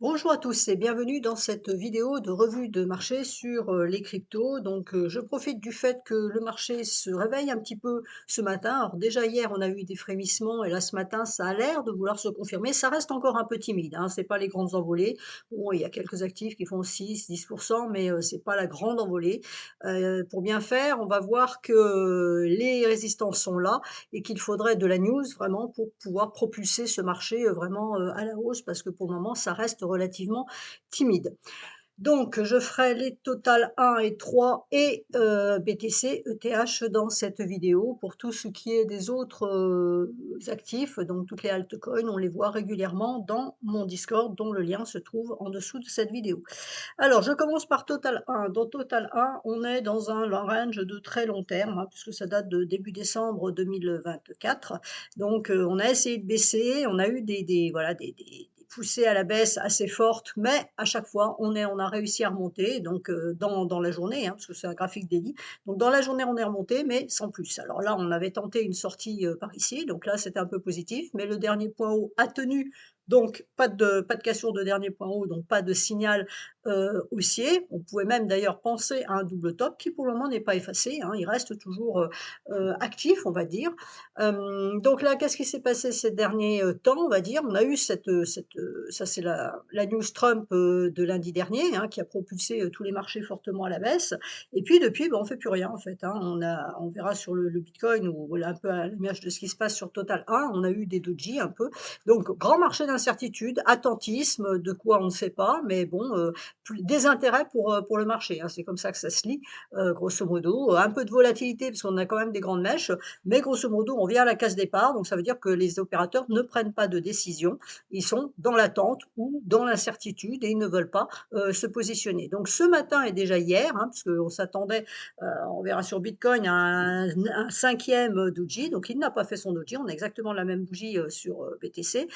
Bonjour à tous et bienvenue dans cette vidéo de revue de marché sur les cryptos. Je profite du fait que le marché se réveille un petit peu ce matin. Alors déjà hier, on a eu des frémissements et là ce matin, ça a l'air de vouloir se confirmer. Ça reste encore un peu timide, hein, c'est pas les grandes envolées. Bon, il y a quelques actifs qui font 6-10%, mais c'est pas la grande envolée. Pour bien faire, on va voir que les résistances sont là et qu'il faudrait de la news vraiment pour pouvoir propulser ce marché, vraiment, à la hausse parce que pour le moment, ça reste relativement timide. Donc je ferai les Total 1 et 3 et BTC, ETH dans cette vidéo. Pour tout ce qui est des autres, actifs, donc toutes les altcoins, on les voit régulièrement dans mon Discord dont le lien se trouve en dessous de cette vidéo. Alors, je commence par Total 1. Dans Total 1, on est dans un range de très long terme, hein, puisque ça date de début décembre 2024. On a essayé de baisser, on a eu voilà, des poussées à la baisse assez fortes, mais à chaque fois, on a réussi à remonter, dans la journée, hein, parce que c'est un graphique daily. Donc, dans la journée, on est remonté, mais sans plus. Alors là, on avait tenté une sortie par ici, donc là, c'était un peu positif, mais le dernier point haut a tenu, donc pas de cassure de dernier point haut, donc pas de signal haussier. On pouvait même d'ailleurs penser à un double top qui pour le moment n'est pas effacé, hein, il reste toujours, actif, on va dire. Donc là, qu'est-ce qui s'est passé ces derniers, temps, on va dire? On a eu ça c'est la news Trump, de lundi dernier, hein, qui a propulsé, tous les marchés fortement à la baisse et puis depuis, on fait plus rien en fait, hein. On verra sur le bitcoin ou voilà un peu à l'image de ce qui se passe sur Total 1, on a eu des doji un peu. Donc grand marché d'incertitude, attentisme, de quoi on ne sait pas, mais bon, plus désintérêt pour le marché, hein. C'est comme ça que ça se lit, grosso modo. Un peu de volatilité parce qu'on a quand même des grandes mèches, mais grosso modo, on vient à la case départ, donc ça veut dire que les opérateurs ne prennent pas de décision. Ils sont dans l'attente ou dans l'incertitude et ils ne veulent pas, se positionner. Donc ce matin et déjà hier, hein, parce qu'on s'attendait, on verra sur bitcoin, à un 5e doji, donc il n'a pas fait son doji. On a exactement la même bougie, sur, BTC.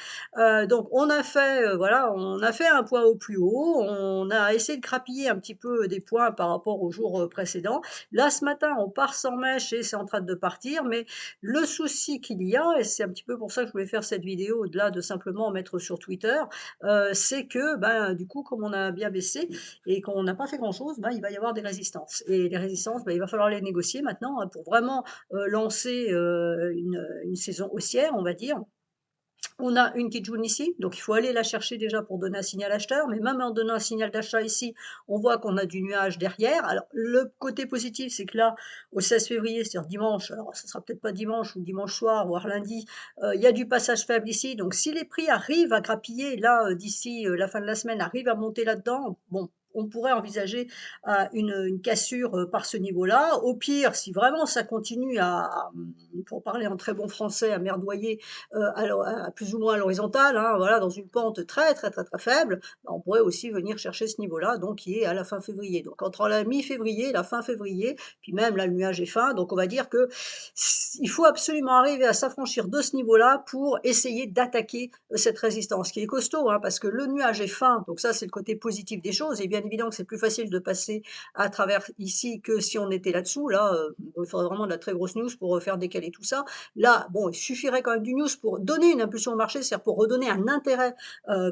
Donc on a fait, voilà, on a fait un point au plus haut, on a essayé de grappiller un petit peu des points par rapport aux jours, précédents. Là, ce matin, on part sans mèche et c'est en train de partir, mais le souci qu'il y a et c'est un petit peu pour ça que je voulais faire cette vidéo au-delà de simplement mettre sur Twitter, c'est que, du coup, comme on a bien baissé et qu'on n'a pas fait grand-chose, il va y avoir des résistances et les résistances, il va falloir les négocier maintenant, hein, pour vraiment, lancer, une saison haussière, on va dire. On a une qui jaune ici, donc il faut aller la chercher déjà pour donner un signal acheteur, mais même en donnant un signal d'achat ici, on voit qu'on a du nuage derrière. Alors le côté positif, c'est que là, au 16 février, c'est-à-dire dimanche, alors ça sera peut-être pas dimanche ou dimanche soir, voire lundi, il y a du passage faible ici. Donc si les prix arrivent à grappiller là, d'ici, la fin de la semaine, arrivent à monter là-dedans, bon, on pourrait envisager, une cassure, par ce niveau-là. Au pire, si vraiment ça continue pour parler en très bon français, à merdoyer, à plus ou moins à l'horizontale, hein, voilà, dans une pente très, très, très, très faible, on pourrait aussi venir chercher ce niveau-là, donc qui est à la fin février. Donc entre la mi-février et la fin février, puis même là, le nuage est fin, donc on va dire que il faut absolument arriver à s'affranchir de ce niveau-là pour essayer d'attaquer cette résistance, qui est costaud, hein, parce que le nuage est fin, donc ça c'est le côté positif des choses, et bien évidemment que c'est plus facile de passer à travers ici que si on était là-dessous, là, il faudrait vraiment de la très grosse news pour faire décaler tout ça. Là, bon, il suffirait quand même du news pour donner une impulsion au marché, c'est-à-dire pour redonner un intérêt,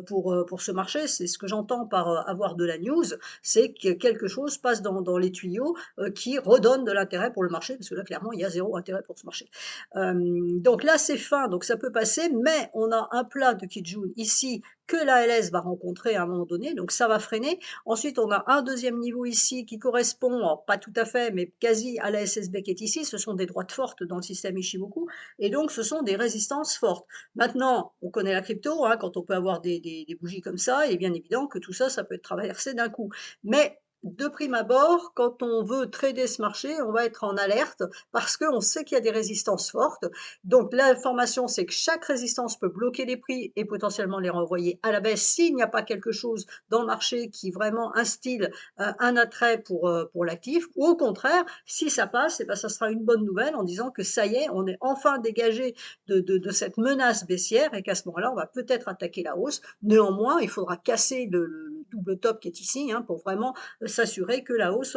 pour ce marché. C'est ce que j'entends par, avoir de la news, c'est que quelque chose passe dans les tuyaux, qui redonne de l'intérêt pour le marché, parce que là, clairement, il y a zéro intérêt pour ce marché. Donc là, c'est fin, donc ça peut passer, mais on a un plat de Kijun ici que la LS va rencontrer à un moment donné, donc ça va freiner. Ensuite, on a un deuxième niveau ici qui correspond, alors pas tout à fait, mais quasi à la SSB qui est ici. Ce sont des droites fortes dans le système Ishimoku et donc ce sont des résistances fortes. Maintenant, on connaît la crypto, hein, quand on peut avoir des bougies comme ça, il est bien évident que tout ça, ça peut être traversé d'un coup. Mais de prime abord, quand on veut trader ce marché, on va être en alerte parce qu'on sait qu'il y a des résistances fortes. Donc l'information, c'est que chaque résistance peut bloquer les prix et potentiellement les renvoyer à la baisse s'il n'y a pas quelque chose dans le marché qui vraiment instille un attrait pour l'actif. Ou au contraire, si ça passe, et ben, ça sera une bonne nouvelle en disant que ça y est, on est enfin dégagé de cette menace baissière et qu'à ce moment-là, on va peut-être attaquer la hausse. Néanmoins, il faudra casser le double top qui est ici, hein, pour vraiment s'assurer que la hausse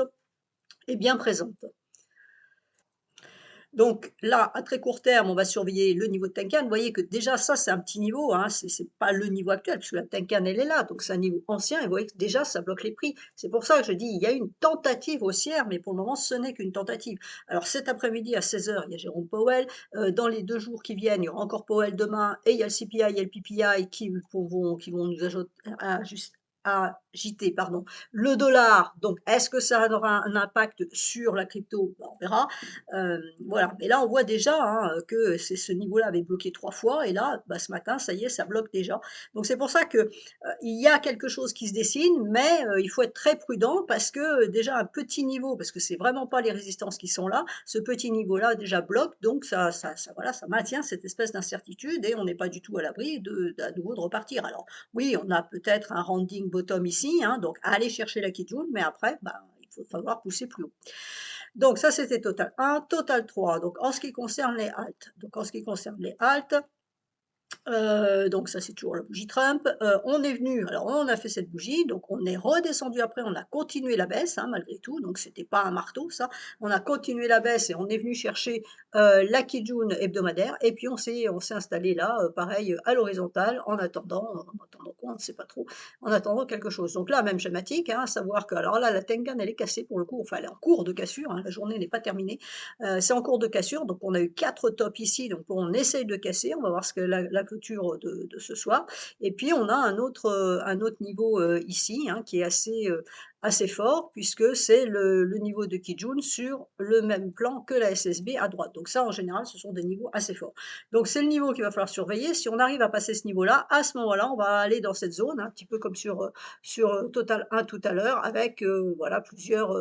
est bien présente. Donc là, à très court terme, on va surveiller le niveau de Tenkan. Vous voyez que déjà ça, c'est un petit niveau, hein, c'est pas le niveau actuel puisque la Tenkan, elle est là, donc c'est un niveau ancien et vous voyez que déjà ça bloque les prix. C'est pour ça que je dis: «Il y a une tentative haussière», mais pour le moment, ce n'est qu'une tentative. Alors cet après-midi à 16 heures, il y a Jérôme Powell, dans les 2 jours qui viennent, il y aura encore Powell demain et il y a le CPI et le PPI qui vont nous agiter, pardon, le dollar. Donc est-ce que ça aura un impact sur la crypto? Bah, on verra. Voilà, mais là, on voit déjà, hein, que c'est ce niveau-là avait bloqué 3 fois et là, bah, ce matin, ça y est, ça bloque déjà. Donc c'est pour ça que, il y a quelque chose qui se dessine, mais il faut être très prudent parce que, déjà un petit niveau, parce que c'est vraiment pas les résistances qui sont là, ce petit niveau-là déjà bloque, donc ça voilà, ça maintient cette espèce d'incertitude et on n'est pas du tout à l'abri à nouveau de repartir. Alors oui, on a peut-être un rounding bottom ici, hein, donc aller chercher la Kijun, mais après, bah, il faut falloir pousser plus haut. Donc ça, c'était total 1. Total 3, donc en ce qui concerne les haltes. Donc en ce qui concerne les haltes, donc ça, c'est toujours la bougie Trump. On est venu alors on a fait cette bougie, donc on est redescendu après, on a continué la baisse, hein, malgré tout, donc c'était pas un marteau ça. On a continué la baisse et on est venu chercher, la Kijun hebdomadaire et puis on s'est installé là, pareil, à l'horizontale en attendant quoi? On ne sait pas trop, en attendant quelque chose. Donc là, même schématique, hein, à savoir que alors là, la Tenkan, elle est cassée pour le coup, enfin elle est en cours de cassure, hein, la journée n'est pas terminée. C'est en cours de cassure, donc on a eu 4 tops ici, donc on essaye de casser, on va voir ce que la clôture de ce soir. Et puis on a un autre niveau ici, hein, qui est assez fort, puisque c'est le niveau de Kijun sur le même plan que la SSB à droite. Donc ça, en général, ce sont des niveaux assez forts. Donc c'est le niveau qu'il va falloir surveiller. Si on arrive à passer ce niveau-là, à ce moment-là, on va aller dans cette zone, un petit peu comme sur Total 1 tout à l'heure, avec voilà plusieurs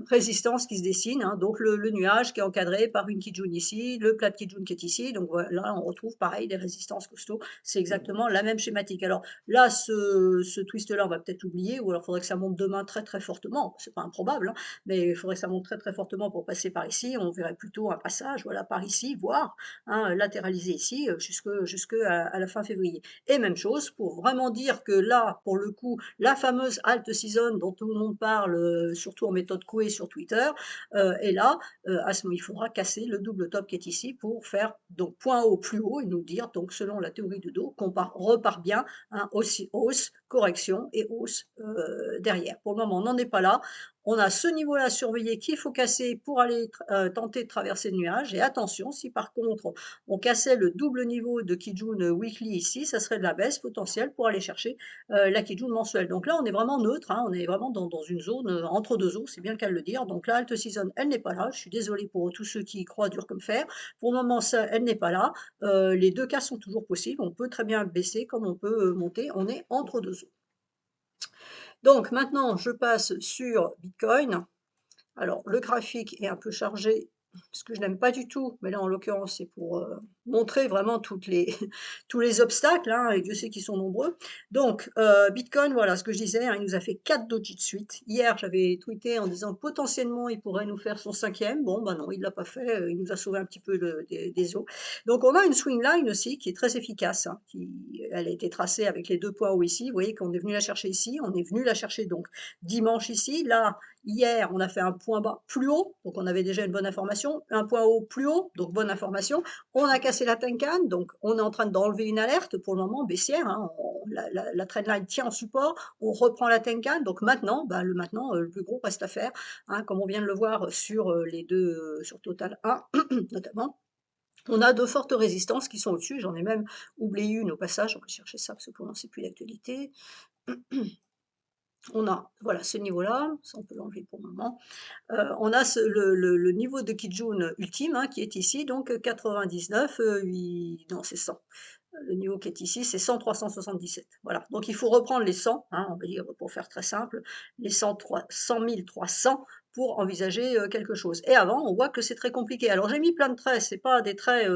résistance qui se dessine, hein, donc le nuage qui est encadré par une Kijun ici, le plat de Kijun qui est ici, donc voilà, on retrouve pareil des résistances costauds, c'est exactement la même schématique. Alors là, ce twist-là, on va peut-être l'oublier, ou alors il faudrait que ça monte demain très très fortement, c'est pas improbable, hein, mais il faudrait que ça monte très très fortement pour passer par ici, on verrait plutôt un passage, voilà, par ici, voire hein, latéraliser ici jusque à la fin février. Et même chose pour vraiment dire que là, pour le coup, la fameuse alt season dont tout le monde parle, surtout en méthode Coué sur Twitter, est là. À ce moment, il faudra casser le double top qui est ici pour faire donc point haut plus haut et nous dire, donc selon la théorie de dos, qu'on repart bien, hein, aussi hausse, correction et hausse derrière. Pour le moment, on n'en est pas là. On a ce niveau-là à surveiller qu'il faut casser pour aller tenter de traverser le nuage. Et attention, si par contre on cassait le double niveau de Kijun Weekly ici, ça serait de la baisse potentielle pour aller chercher la Kijun mensuelle. Donc là, on est vraiment neutre, hein, on est vraiment dans une zone entre deux eaux, c'est bien le cas de le dire. Donc la halte season, elle n'est pas là. Je suis désolée pour tous ceux qui y croient dur comme fer. Pour le moment, ça, elle n'est pas là. Les deux cas sont toujours possibles. On peut très bien baisser comme on peut monter. On est entre deux eaux. Donc maintenant, je passe sur Bitcoin. Alors, le graphique est un peu chargé, ce que je n'aime pas du tout, mais là, en l'occurrence, c'est pour montrer vraiment tous les obstacles, hein, et Dieu sait qu'ils sont nombreux. Donc, Bitcoin, voilà ce que je disais, hein, il nous a fait 4 dojis de suite. Hier, j'avais tweeté en disant potentiellement, il pourrait nous faire son cinquième. Bon, ben non, il ne l'a pas fait, il nous a sauvé un petit peu des eaux. Donc, on a une swing line aussi qui est très efficace, hein, elle a été tracée avec les 2 points hauts ici. Vous voyez qu'on est venu la chercher ici, on est venu la chercher donc dimanche ici. Là, hier, on a fait un point bas plus haut, donc on avait déjà une bonne information, un point haut plus haut, donc bonne information. On a cassé la Tenkan, donc on est en train d'enlever une alerte pour le moment baissière, hein, la trendline tient en support, on reprend la Tenkan, donc maintenant, bah, le plus gros reste à faire, hein, comme on vient de le voir sur les deux, sur Total 1 notamment. On a de fortes résistances qui sont au-dessus, j'en ai même oublié une au passage, on va chercher ça parce que pour l'instant c'est plus d'actualité. On a, voilà, ce niveau-là, ça on peut l'enlever pour le moment. On a le niveau de Kijun ultime, hein, qui est ici, donc 99, non c'est 100. Le niveau qui est ici, c'est 100 377. Voilà, donc il faut reprendre les 100, hein, on va dire pour faire très simple, les 100 300 pour envisager quelque chose. Et avant, on voit que c'est très compliqué. Alors j'ai mis plein de traits, c'est pas des traits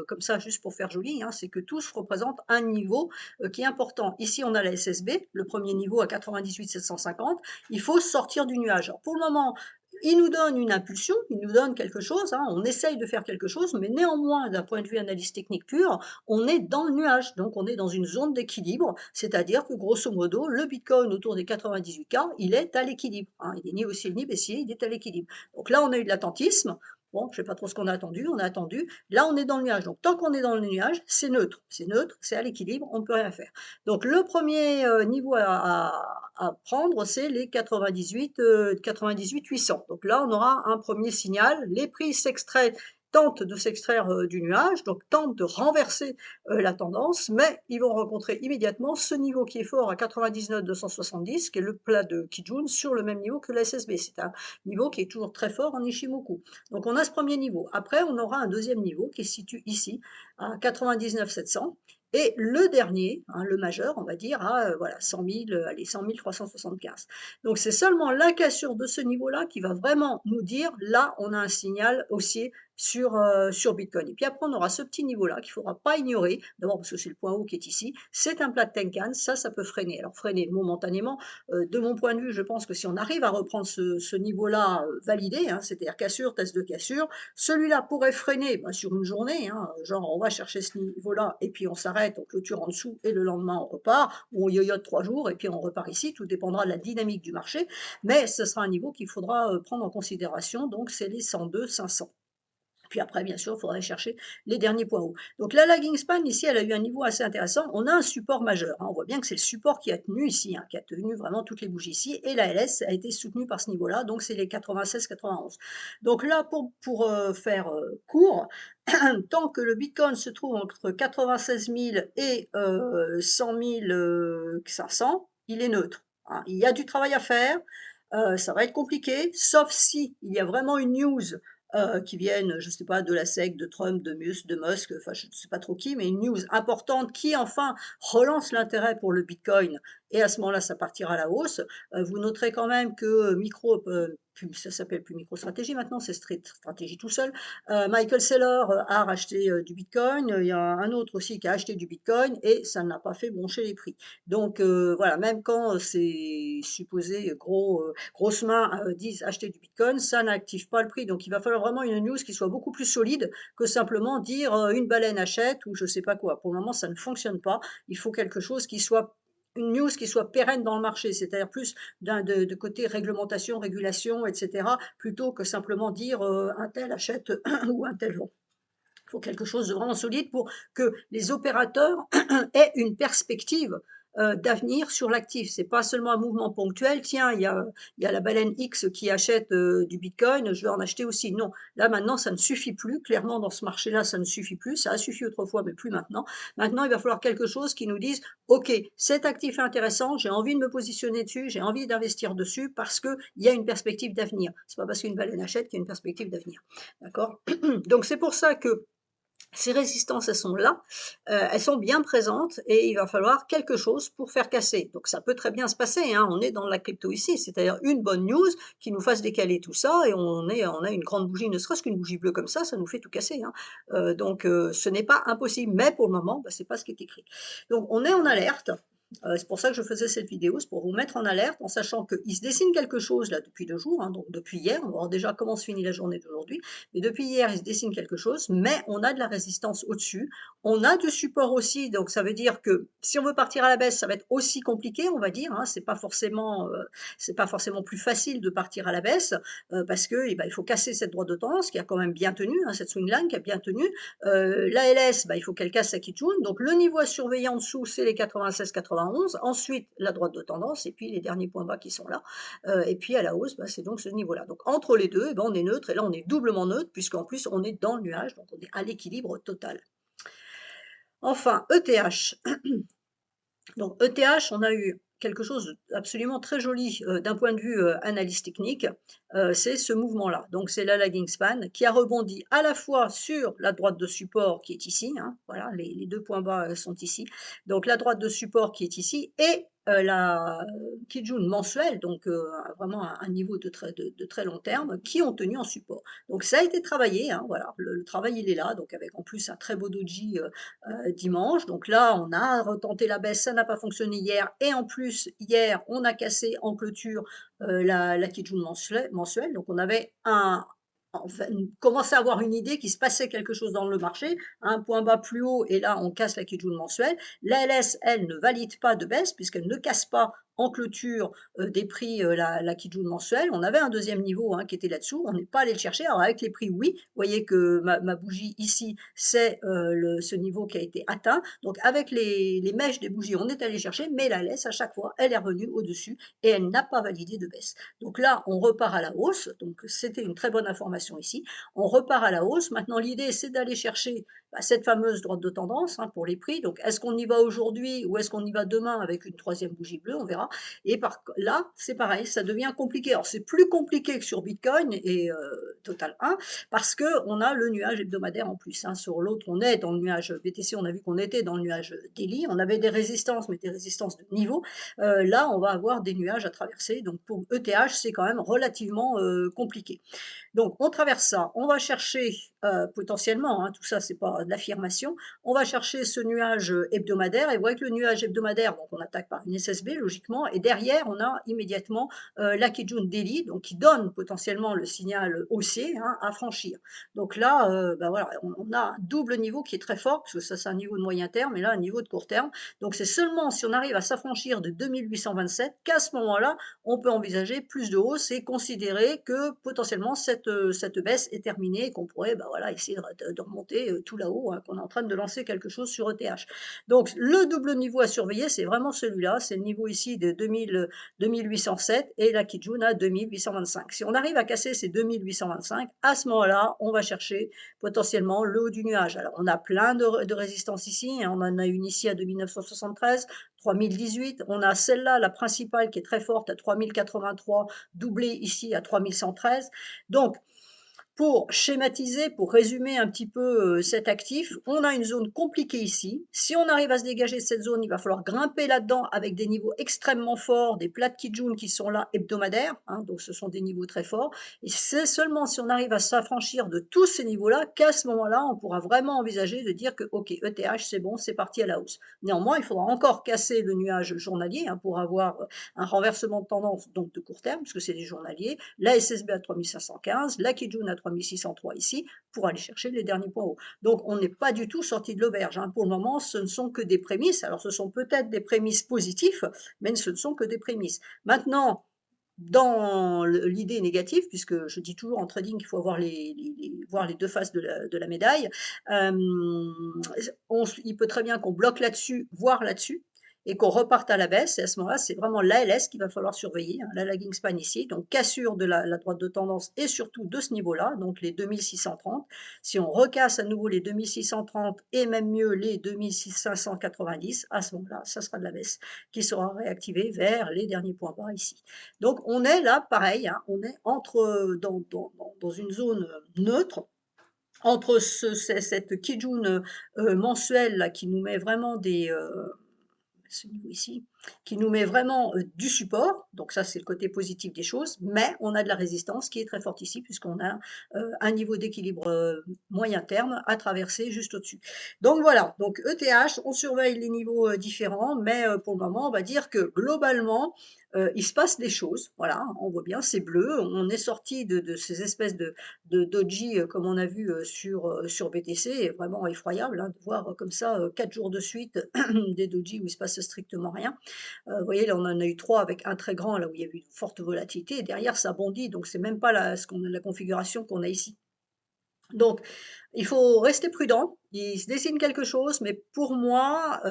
comme ça juste pour faire joli, hein, c'est que tous représentent un niveau qui est important. Ici, on a la SSB, le premier niveau à 98 750. Il faut sortir du nuage. Alors, pour le moment, il nous donne une impulsion, il nous donne quelque chose, hein, on essaye de faire quelque chose, mais néanmoins, d'un point de vue analyse technique pure, on est dans le nuage, donc on est dans une zone d'équilibre, c'est-à-dire que grosso modo, le Bitcoin autour des 98K, il est à l'équilibre, hein, il est ni haussier ni baissier, il est à l'équilibre. Donc là, on a eu de l'attentisme, Bon, je sais pas trop ce qu'on a attendu, on a attendu. Là, on est dans le nuage. Donc, tant qu'on est dans le nuage, c'est neutre, c'est à l'équilibre, on ne peut rien faire. Donc, le premier niveau à prendre, c'est les 98, 98 800. Donc là, on aura un premier signal. Les prix s'extraient tentent de s'extraire du nuage, donc tentent de renverser la tendance, mais ils vont rencontrer immédiatement ce niveau qui est fort à 99 270, qui est le plat de Kijun, sur le même niveau que la SSB. C'est un niveau qui est toujours très fort en Ishimoku. Donc on a ce premier niveau. Après, on aura un deuxième niveau qui se situe ici, à 99 700. Et le dernier, hein, le majeur, on va dire, à voilà, 100 000, allez, 100 375. Donc c'est seulement la cassure de ce niveau-là qui va vraiment nous dire, là, on a un signal haussier sur Bitcoin. Et puis après, on aura ce petit niveau-là qu'il ne faudra pas ignorer, d'abord parce que c'est le point haut qui est ici, c'est un plat de Tenkan, ça peut freiner. Alors freiner momentanément, de mon point de vue, je pense que si on arrive à reprendre ce niveau-là validé, hein, c'est-à-dire cassure, test de cassure, celui-là pourrait freiner sur une journée, hein, genre on va chercher ce niveau-là et puis on s'arrête, on clôture en dessous et le lendemain on repart, ou on yoyote 3 jours et puis on repart ici, tout dépendra de la dynamique du marché, mais ce sera un niveau qu'il faudra prendre en considération, donc c'est les 102 500. Puis après, bien sûr, il faudrait chercher les derniers points hauts. Donc la lagging span, ici, elle a eu un niveau assez intéressant. On a un support majeur, hein. On voit bien que c'est le support qui a tenu ici, hein, qui a tenu vraiment toutes les bougies ici. Et la LS a été soutenue par ce niveau-là, donc c'est les 96-91. Donc là, pour faire court, tant que le Bitcoin se trouve entre 96 000 et 100 500, il est neutre, hein. Il y a du travail à faire, ça va être compliqué, sauf si il y a vraiment une news qui viennent, je ne sais pas, de la SEC, de Trump, de Musk, enfin je ne sais pas trop qui, mais une news importante qui enfin relance l'intérêt pour le Bitcoin, et à ce moment-là, ça partira à la hausse. Vous noterez quand même que ça s'appelle plus MicroStratégie maintenant, c'est Stratégie tout seul. Michael Saylor a racheté du Bitcoin, il y a un autre aussi qui a acheté du Bitcoin, et ça n'a pas fait broncher les prix. Donc voilà, même quand ces supposés grosses mains disent acheter du Bitcoin, ça n'active pas le prix. Donc il va falloir vraiment une news qui soit beaucoup plus solide que simplement dire une baleine achète ou je ne sais pas quoi. Pour le moment, ça ne fonctionne pas. Il faut quelque chose qui soit une news qui soit pérenne dans le marché, c'est-à-dire plus de côté réglementation, régulation, etc., plutôt que simplement dire un tel achète ou un tel vend. Il faut quelque chose de vraiment solide pour que les opérateurs aient une perspective d'avenir sur l'actif. Ce n'est pas seulement un mouvement ponctuel, tiens, il y a la baleine X qui achète du Bitcoin, je vais en acheter aussi. Non, là maintenant, ça ne suffit plus. Clairement, dans ce marché-là, ça ne suffit plus. Ça a suffi autrefois, mais plus maintenant. Maintenant, il va falloir quelque chose qui nous dise, OK, cet actif est intéressant, j'ai envie de me positionner dessus, j'ai envie d'investir dessus parce qu'il y a une perspective d'avenir. Ce n'est pas parce qu'une baleine achète qu'il y a une perspective d'avenir. D'accord? Donc c'est pour ça que ces résistances, elles sont là, elles sont bien présentes et il va falloir quelque chose pour faire casser. Donc ça peut très bien se passer, hein, on est dans la crypto ici, c'est-à-dire une bonne news qui nous fasse décaler tout ça et on a une grande bougie, ne serait-ce qu'une bougie bleue comme ça nous fait tout casser, hein. Donc ce n'est pas impossible, mais pour le moment, bah, c'est pas ce qui est écrit. Donc on est en alerte. C'est pour ça que je faisais cette vidéo, c'est pour vous mettre en alerte en sachant qu'il se dessine quelque chose là depuis 2 jours, hein, donc depuis hier, on va voir déjà comment se finit la journée d'aujourd'hui, mais depuis hier il se dessine quelque chose, mais on a de la résistance au-dessus, on a du support aussi, donc ça veut dire que si on veut partir à la baisse, ça va être aussi compliqué, on va dire, hein, c'est pas forcément plus facile de partir à la baisse, parce que eh ben, il faut casser cette droite de tendance qui a quand même bien tenu, hein, cette swing line qui a bien tenu, la LS, bah, il faut qu'elle casse sa Kijun, donc le niveau à surveiller en dessous, c'est les 96-91, ensuite la droite de tendance, et puis les derniers points bas qui sont là, et puis à la hausse, bah, c'est donc ce niveau-là. Donc entre les deux, eh ben, on est neutre, et là on est doublement neutre, puisqu'en plus on est dans le nuage, donc on est à l'équilibre total. Enfin, ETH. Donc ETH, on a eu quelque chose d'absolument très joli d'un point de vue analyse technique, c'est ce mouvement-là. Donc c'est la lagging span qui a rebondi à la fois sur la droite de support qui est ici, hein, voilà, les 2 points bas sont ici. Donc la droite de support qui est ici et la Kijun mensuelle, donc vraiment un niveau de très long terme, qui ont tenu en support. Donc ça a été travaillé, hein, voilà, le travail il est là, donc avec en plus un très beau doji dimanche. Donc là, on a retenté la baisse, ça n'a pas fonctionné hier. Et en plus, hier, on a cassé en clôture la Kijun mensuelle. Donc on avait enfin, commencé à avoir une idée qu'il se passait quelque chose dans le marché, un point bas plus haut, et là on casse la Kijun mensuelle. La LS, elle, ne valide pas de baisse puisqu'elle ne casse pas en clôture, des prix, la Kijun mensuelle. On avait un deuxième niveau, hein, qui était là-dessous. On n'est pas allé le chercher. Alors avec les prix, oui, vous voyez que ma bougie ici, c'est, ce niveau qui a été atteint. Donc avec les mèches des bougies, on est allé chercher, mais la laisse à chaque fois, elle est revenue au-dessus et elle n'a pas validé de baisse. Donc là, on repart à la hausse, donc c'était une très bonne information ici. On repart à la hausse. Maintenant l'idée, c'est d'aller chercher, bah, cette fameuse droite de tendance, hein, pour les prix. Donc est-ce qu'on y va aujourd'hui ou est-ce qu'on y va demain avec une troisième bougie bleue? On verra. Et là, c'est pareil, ça devient compliqué. Alors c'est plus compliqué que sur Bitcoin et Total 1 parce qu'on a le nuage hebdomadaire en plus, hein. Sur l'autre, on est dans le nuage BTC, on a vu qu'on était dans le nuage daily, on avait des résistances, mais des résistances de niveau. Là, on va avoir des nuages à traverser. Donc pour ETH, c'est quand même relativement compliqué. Donc on traverse ça, on va chercher, potentiellement, hein, tout ça c'est pas de l'affirmation, on va chercher ce nuage, hebdomadaire et vous voyez que le nuage hebdomadaire, donc on attaque par une SSB logiquement et derrière on a immédiatement, la Kijun Daily donc qui donne potentiellement le signal haussier, hein, à franchir. Donc là, bah, voilà, on a un double niveau qui est très fort parce que ça c'est un niveau de moyen terme et là un niveau de court terme. Donc c'est seulement si on arrive à s'affranchir de 2827 qu'à ce moment-là, on peut envisager plus de hausse et considérer que potentiellement cette baisse est terminée et qu'on pourrait, bah, voilà, essayer de remonter, tout là-haut, hein, qu'on est en train de lancer quelque chose sur ETH. Donc le double niveau à surveiller, c'est vraiment celui-là, c'est le niveau ici de 2807 et la Kijun à 2825. Si on arrive à casser ces 2825, à ce moment-là, on va chercher potentiellement le haut du nuage. Alors on a plein de résistances ici, hein, on en a une ici à 2973, 3018, on a celle-là, la principale qui est très forte à 3083, doublée ici à 3113. Donc pour schématiser, pour résumer un petit peu, cet actif, on a une zone compliquée ici. Si on arrive à se dégager de cette zone, il va falloir grimper là-dedans avec des niveaux extrêmement forts, des plats de Kijun qui sont là hebdomadaires, hein, donc ce sont des niveaux très forts et c'est seulement si on arrive à s'affranchir de tous ces niveaux-là, qu'à ce moment-là, on pourra vraiment envisager de dire que: «OK, ETH, c'est bon, c'est parti à la hausse». Néanmoins, il faudra encore casser le nuage journalier, hein, pour avoir, un renversement de tendance, donc de court terme, puisque c'est des journaliers, la SSB à 3515, la Kijun à 3603 ici, pour aller chercher les derniers points hauts. Donc on n'est pas du tout sorti de l'auberge, hein. Pour le moment, ce ne sont que des prémices. Alors ce sont peut-être des prémices positifs, mais ce ne sont que des prémices. Maintenant, dans l'idée négative, puisque je dis toujours en trading qu'il faut avoir voir les deux faces de la médaille, il peut très bien qu'on bloque là-dessus, voire là-dessus, et qu'on reparte à la baisse. Et à ce moment-là, c'est vraiment l'ALS qu'il va falloir surveiller, hein, la lagging span ici, donc cassure de la droite de tendance et surtout de ce niveau-là, donc les 2630. Si on recasse à nouveau les 2630 et même mieux les 2590, à ce moment-là, ça sera de la baisse qui sera réactivée vers les derniers points bas ici. Donc on est là, pareil, hein, on est dans une zone neutre, entre cette Kijun mensuelle là, qui nous met vraiment ce niveau ici, qui nous met vraiment du support, donc ça c'est le côté positif des choses, mais on a de la résistance qui est très forte ici, puisqu'on a un niveau d'équilibre moyen terme à traverser juste au-dessus. Donc voilà, donc ETH, on surveille les niveaux différents, mais pour le moment, on va dire que globalement, il se passe des choses, voilà, on voit bien, c'est bleu, on est sorti de ces espèces de doji comme on a vu sur BTC, est vraiment effroyable hein, de voir comme ça 4 jours de suite des doji où il se passe strictement rien. Vous voyez, là, on en a eu 3 avec un très grand, là où il y a eu une forte volatilité, et derrière, ça bondit, donc c'est même pas la configuration qu'on a ici. Donc, il faut rester prudent. Il se dessine quelque chose, mais pour moi,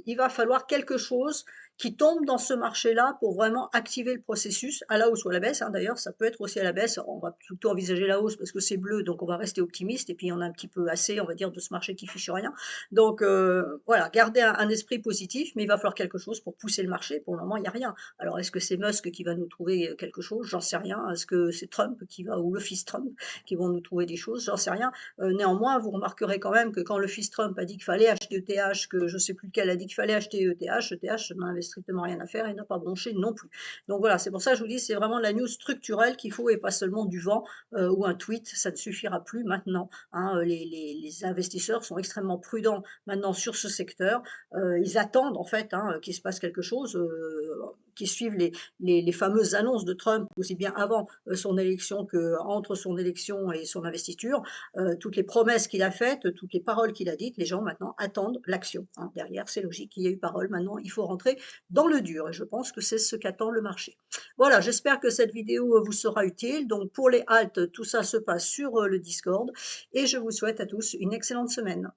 il va falloir quelque chose qui tombe dans ce marché-là pour vraiment activer le processus, à la hausse ou à la baisse, hein, d'ailleurs, ça peut être aussi à la baisse. On va plutôt envisager la hausse parce que c'est bleu, donc on va rester optimiste et puis on a un petit peu assez, on va dire, de ce marché qui fiche rien. Donc voilà, garder un esprit positif, mais il va falloir quelque chose pour pousser le marché. Pour le moment, il y a rien. Alors est-ce que c'est Musk qui va nous trouver quelque chose? J'en sais rien. Est-ce que c'est Trump qui va ou le fils Trump qui vont nous trouver des choses? J'en sais rien. Néanmoins, vous remarquerez quand même que quand le fils Trump a dit qu'il fallait acheter ETH, que je ne sais plus lequel a dit qu'il fallait acheter ETH n'en avait strictement rien à faire et n'a pas bronché non plus. Donc voilà, c'est pour ça que je vous dis, c'est vraiment la news structurelle qu'il faut et pas seulement du vent ou un tweet, ça ne suffira plus maintenant, hein. Les investisseurs sont extrêmement prudents maintenant sur ce secteur. Ils attendent en fait hein, qu'il se passe quelque chose, qui suivent les fameuses annonces de Trump, aussi bien avant son élection qu'entre son élection et son investiture. Toutes les promesses qu'il a faites, toutes les paroles qu'il a dites, les gens maintenant attendent l'action, hein. Derrière, c'est logique, il y a eu parole, maintenant il faut rentrer dans le dur et je pense que c'est ce qu'attend le marché. Voilà, j'espère que cette vidéo, vous sera utile. Donc pour les haltes, tout ça se passe sur, le Discord et je vous souhaite à tous une excellente semaine.